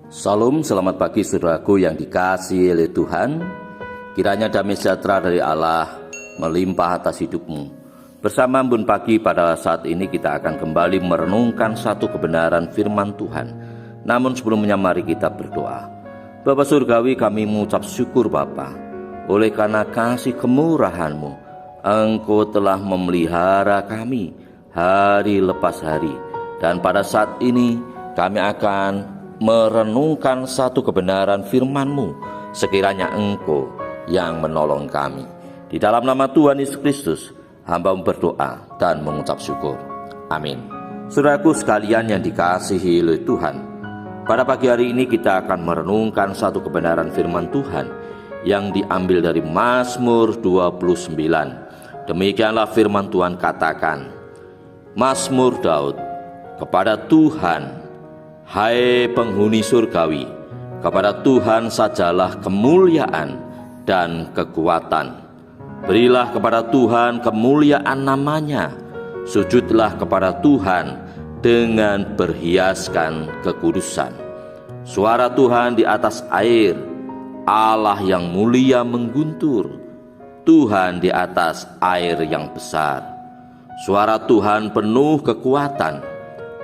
Salam, selamat pagi saudaraku yang dikasihi oleh Tuhan. Kiranya damai sejahtera dari Allah melimpah atas hidupmu. Bersama Embun Pagi pada saat ini kita akan kembali merenungkan satu kebenaran firman Tuhan. Namun sebelumnya mari kita berdoa. Bapa Surgawi, kami mengucap syukur Bapa, oleh karena kasih kemurahan-Mu, Engkau telah memelihara kami hari lepas hari. Dan pada saat ini kami akan merenungkan satu kebenaran firman-Mu. Sekiranya Engkau yang menolong kami. Di dalam nama Tuhan Yesus Kristus, hamba-Mu berdoa dan mengucap syukur. Amin. Saudaraku sekalian yang dikasihi oleh Tuhan, pada pagi hari ini kita akan merenungkan satu kebenaran firman Tuhan yang diambil dari Mazmur 29. Demikianlah firman Tuhan katakan, Mazmur Daud, kepada Tuhan, hai penghuni surgawi, kepada Tuhan sajalah kemuliaan dan kekuatan. Berilah kepada Tuhan kemuliaan namanya, sujudlah kepada Tuhan dengan berhiaskan kekudusan. Suara Tuhan di atas air, Allah yang mulia mengguntur, Tuhan di atas air yang besar. Suara Tuhan penuh kekuatan,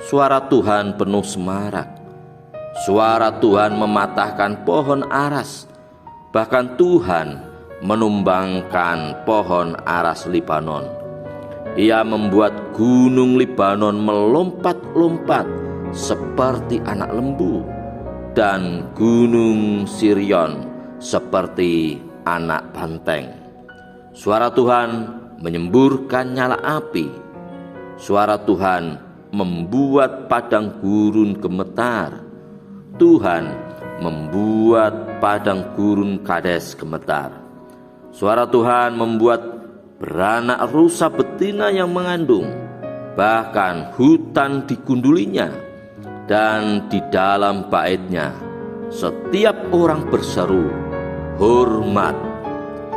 suara Tuhan penuh semarak. Suara Tuhan mematahkan pohon aras, bahkan Tuhan menumbangkan pohon aras Libanon. Ia membuat gunung Libanon melompat-lompat seperti anak lembu, dan gunung Sirion seperti anak banteng. Suara Tuhan menyemburkan nyala api. Suara Tuhan membuat padang gurun gemetar. Tuhan membuat padang gurun Kades gemetar. Suara Tuhan membuat beranak rusa betina yang mengandung, bahkan hutan digundulinya, dan di dalam baitnya setiap orang berseru, hormat.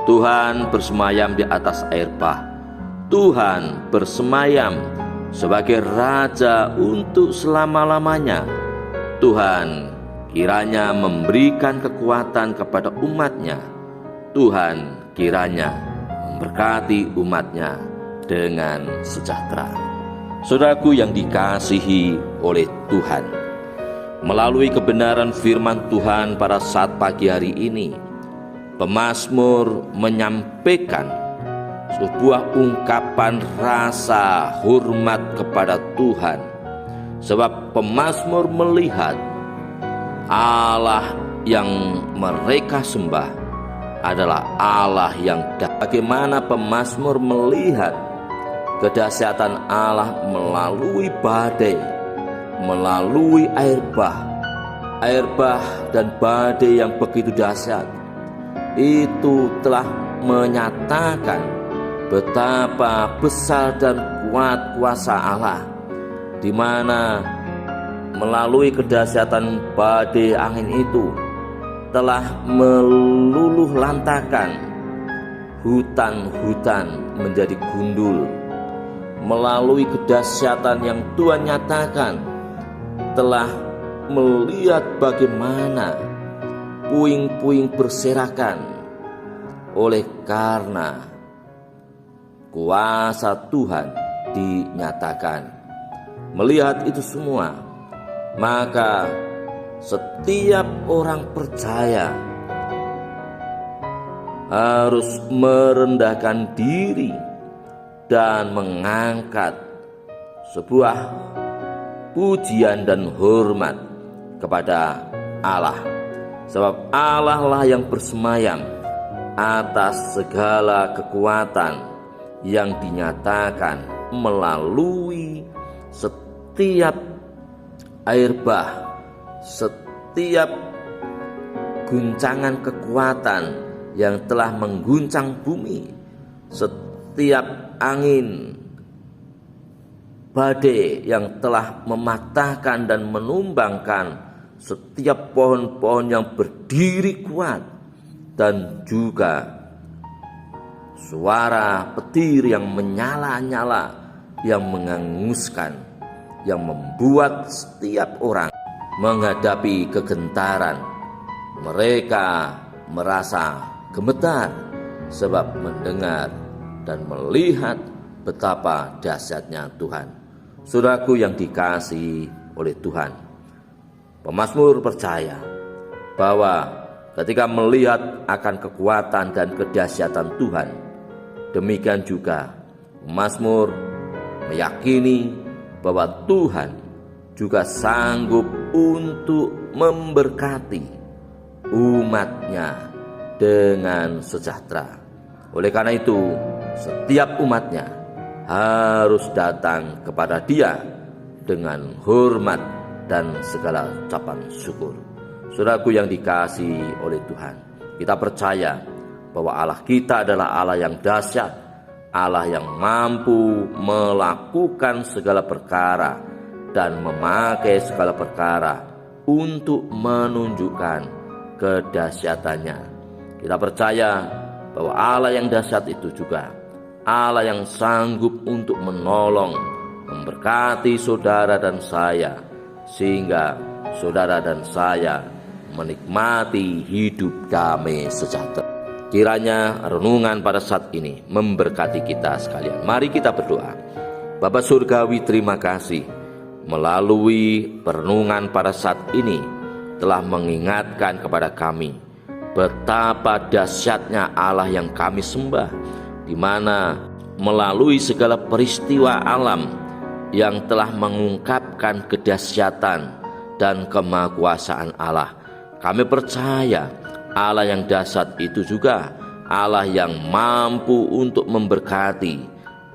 Tuhan bersemayam di atas air bah. Tuhan bersemayam sebagai Raja untuk selama-lamanya. Tuhan kiranya memberikan kekuatan kepada umatnya. Tuhan kiranya memberkati umatnya dengan sejahtera. Saudaraku yang dikasihi oleh Tuhan, melalui kebenaran firman Tuhan pada saat pagi hari ini, pemazmur menyampaikan sebuah ungkapan rasa hormat kepada Tuhan. Sebab pemazmur melihat Allah yang mereka sembah adalah Allah yang bagaimana pemazmur melihat kedahsyatan Allah melalui badai, melalui air bah dan badai yang begitu dahsyat. Itu telah menyatakan betapa besar dan kuat kuasa Allah, di mana melalui kedahsyatan badai angin itu telah meluluh lantakan hutan-hutan menjadi gundul. Melalui kedahsyatan yang Tuhan nyatakan, telah melihat bagaimana puing-puing berserakan oleh karena kuasa Tuhan dinyatakan. Melihat itu semua, maka setiap orang percaya harus merendahkan diri dan mengangkat sebuah pujian dan hormat kepada Allah. Sebab Allah lah yang bersemayam atas segala kekuatan yang dinyatakan melalui setiap air bah, setiap guncangan kekuatan yang telah mengguncang bumi, setiap angin badai yang telah mematahkan dan menumbangkan setiap pohon-pohon yang berdiri kuat, dan juga suara petir yang menyala-nyala, yang menghanguskan, yang membuat setiap orang menghadapi kegentaran. Mereka merasa gemetar sebab mendengar dan melihat betapa dahsyatnya Tuhan. Saudaraku yang dikasihi oleh Tuhan, pemazmur percaya bahwa ketika melihat akan kekuatan dan kedahsyatan Tuhan, demikian juga pemazmur meyakini bahwa Tuhan juga sanggup untuk memberkati umatnya dengan sejahtera. Oleh karena itu, setiap umatnya harus datang kepada Dia dengan hormat dan segala ucapan syukur. Saudaraku yang dikasihi oleh Tuhan, kita percaya bahwa Allah kita adalah Allah yang dahsyat, Allah yang mampu melakukan segala perkara dan memakai segala perkara untuk menunjukkan kedahsyatannya. Kita percaya bahwa Allah yang dahsyat itu juga Allah yang sanggup untuk menolong, memberkati saudara dan saya, sehingga saudara dan saya menikmati hidup damai sejahtera. Kiranya renungan pada saat ini memberkati kita sekalian. Mari kita berdoa. Bapa Surgawi, terima kasih melalui renungan pada saat ini telah mengingatkan kepada kami betapa dahsyatnya Allah yang kami sembah, di mana melalui segala peristiwa alam yang telah mengungkapkan kedahsyatan dan kemahakuasaan Allah, kami percaya Allah yang dahsyat itu juga Allah yang mampu untuk memberkati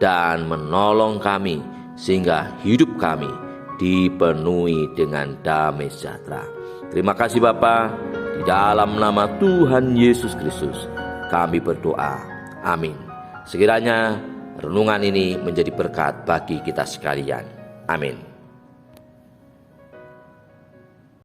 dan menolong kami sehingga hidup kami dipenuhi dengan damai sejahtera. Terima kasih Bapa, di dalam nama Tuhan Yesus Kristus kami berdoa. Amin. Sekiranya renungan ini menjadi berkat bagi kita sekalian. Amin.